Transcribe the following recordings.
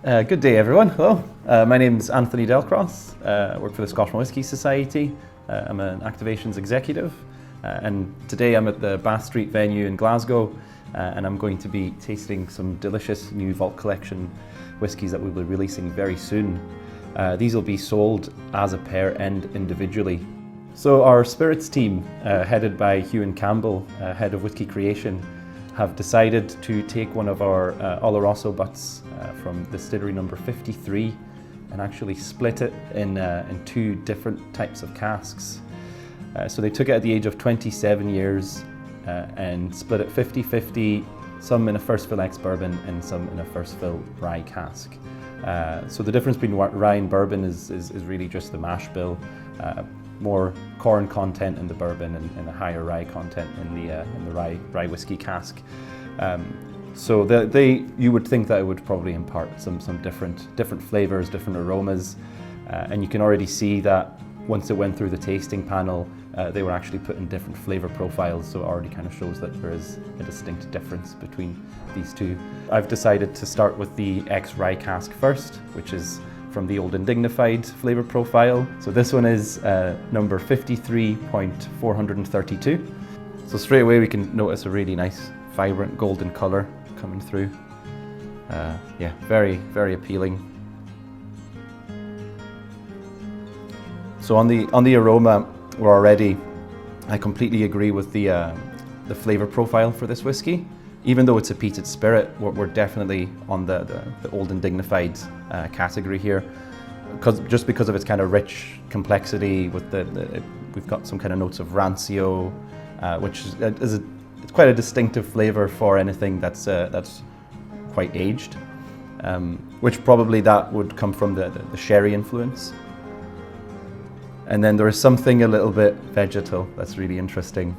Good day, everyone. Hello. My name's Anthony Delcros. I work for the Scotch and Whisky Society. I'm an activations executive, and today I'm at the Bath Street venue in Glasgow, and I'm going to be tasting some delicious new Vault collection whiskies that we'll be releasing very soon. These will be sold as a pair and individually. So our spirits team, headed by Hugh Campbell, head of whisky creation, have decided to take one of our oloroso butts from distillery number 53 and actually split it in two different types of casks. So they took it at the age of 27 years and split it 50-50, some in a first fill ex-bourbon and some in a first fill rye cask. So the difference between rye and bourbon is really just the mash bill. More corn content in the bourbon and a higher rye content in the rye whiskey cask. So you would think that it would probably impart some different flavors, different aromas, and you can already see that once it went through the tasting panel, they were actually put in different flavor profiles, so it already kind of shows that there is a distinct difference between these two. I've decided to start with the ex-rye cask first, which is from the Old and Dignified flavor profile. So this one is number 53.432. So straight away we can notice a really nice, vibrant golden color coming through. Yeah, very, very appealing. So on the aroma, I completely agree with the flavor profile for this whiskey. Even though it's a peated spirit, we're definitely on the Old and Dignified category here, just because of its kind of rich complexity. With we've got some kind of notes of rancio, which is it's quite a distinctive flavor for anything that's quite aged, which probably that would come from the sherry influence. And then there is something a little bit vegetal that's really interesting.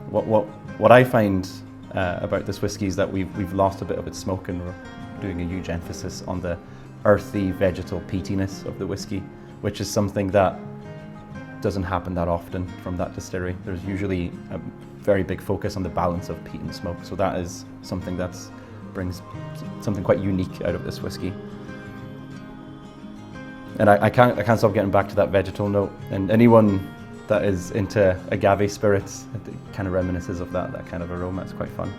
What I find about this whiskey is that we've lost a bit of its smoke, and we're doing a huge emphasis on the earthy, vegetal peatiness of the whiskey, which is something that doesn't happen that often from that distillery. There's usually a very big focus on the balance of peat and smoke, so that is something that brings something quite unique out of this whiskey. And I can't stop getting back to that vegetal note, and anyone that is into agave spirits, it kind of reminisces of that kind of aroma. It's quite fun.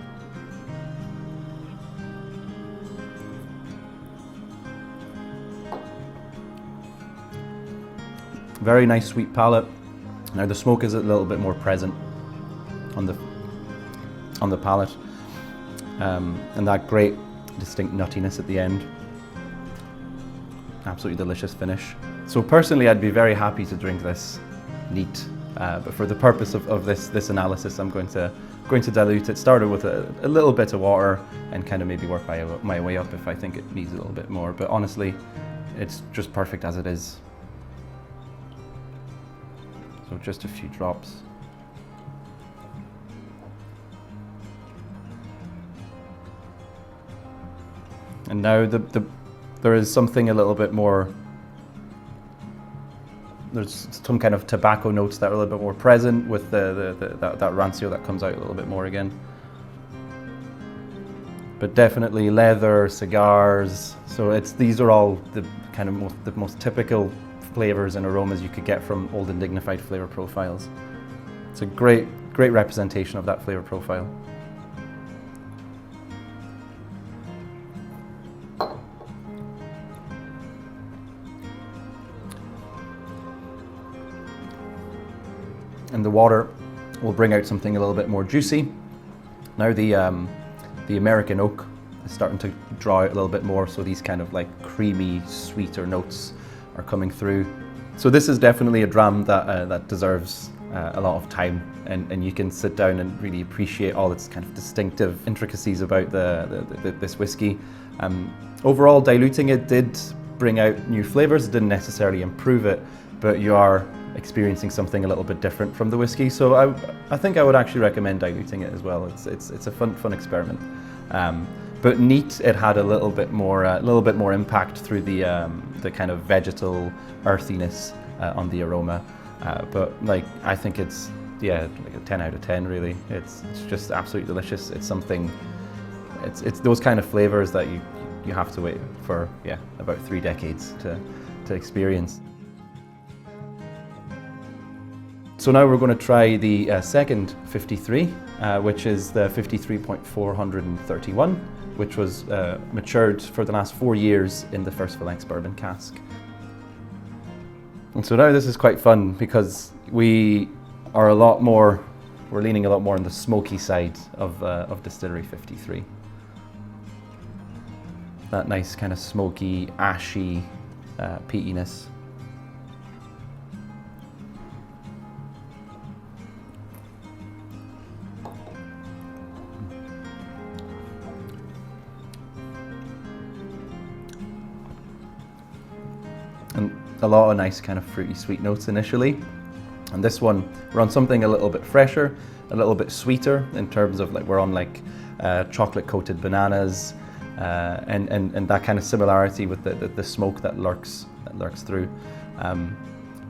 Very nice sweet palate. Now the smoke is a little bit more present on the palate, and that great distinct nuttiness at the end. Absolutely delicious finish. So personally, I'd be very happy to drink this neat, but for the purpose of this analysis, I'm going to dilute it. Started with a little bit of water and kind of maybe work my way up if I think it needs a little bit more. But honestly, it's just perfect as it is. So just a few drops. And now there is something a little bit more. There's some kind of tobacco notes that are a little bit more present with that rancio that comes out a little bit more again. But definitely leather, cigars. So these are all the kind of the most typical flavors and aromas you could get from Old and Dignified flavor profiles. It's a great representation of that flavor profile. And the water will bring out something a little bit more juicy. Now the American oak is starting to draw out a little bit more, so these kind of like creamy, sweeter notes are coming through. So this is definitely a dram that deserves a lot of time, and you can sit down and really appreciate all its kind of distinctive intricacies about this whiskey. Overall, diluting it did bring out new flavors. It didn't necessarily improve it, but you are experiencing something a little bit different from the whiskey. So I think I would actually recommend diluting it as well. It's a fun experiment. But neat, it had a little bit more impact through the kind of vegetal earthiness on the aroma. But like, I think it's like a 10 out of 10 really. It's just absolutely delicious. It's those kind of flavors that you you have to wait for about 3 decades to experience. So now we're going to try the second 53, which is the 53.431, which was matured for the last 4 years in the first fill length bourbon cask. And so now this is quite fun because we're leaning a lot more on the smoky side of Distillery 53. That nice kind of smoky, ashy peatiness. And a lot of nice kind of fruity sweet notes initially. And this one, we're on something a little bit fresher, a little bit sweeter in terms of we're on chocolate coated bananas and that kind of similarity with the smoke that lurks through.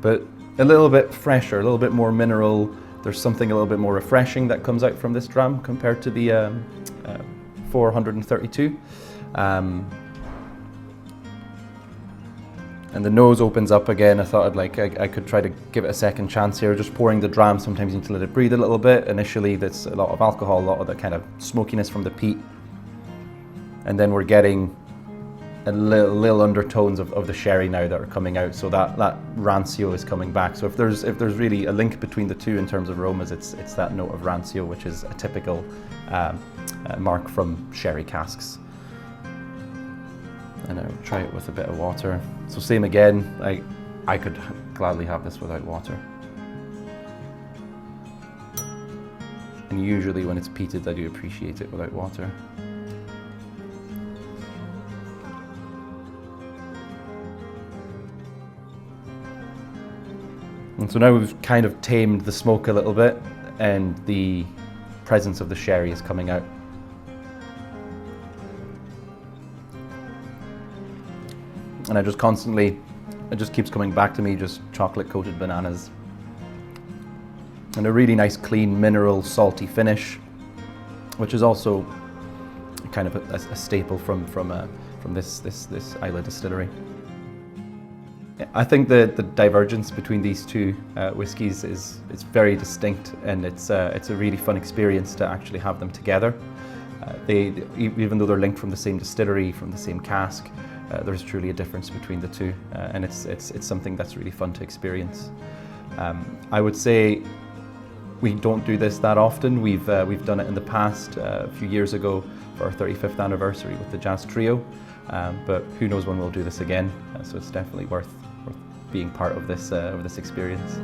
But a little bit fresher, a little bit more mineral. There's something a little bit more refreshing that comes out from this dram compared to the 432. And the nose opens up again. I thought I could try to give it a second chance here. Just pouring the dram, sometimes you need to let it breathe a little bit. Initially, there's a lot of alcohol, a lot of the kind of smokiness from the peat. And then we're getting a little undertones of the sherry now that are coming out. So that rancio is coming back. So if there's really a link between the two in terms of aromas, it's that note of rancio, which is a typical mark from sherry casks. And I'll try it with a bit of water. So same again, I could gladly have this without water. And usually when it's peated, I do appreciate it without water. And so now we've kind of tamed the smoke a little bit and the presence of the sherry is coming out. And it just keeps coming back to me, just chocolate coated bananas. And a really nice, clean, mineral, salty finish, which is also kind of a staple from this Islay distillery. I think the divergence between these two whiskies is very distinct, and it's a really fun experience to actually have them together. Even though they're linked from the same distillery, from the same cask, there's truly a difference between the two, and it's something that's really fun to experience. I would say we don't do this that often. We've done it in the past, a few years ago for our 35th anniversary with the Jazz Trio, but who knows when we'll do this again. So it's definitely worth being part of this experience.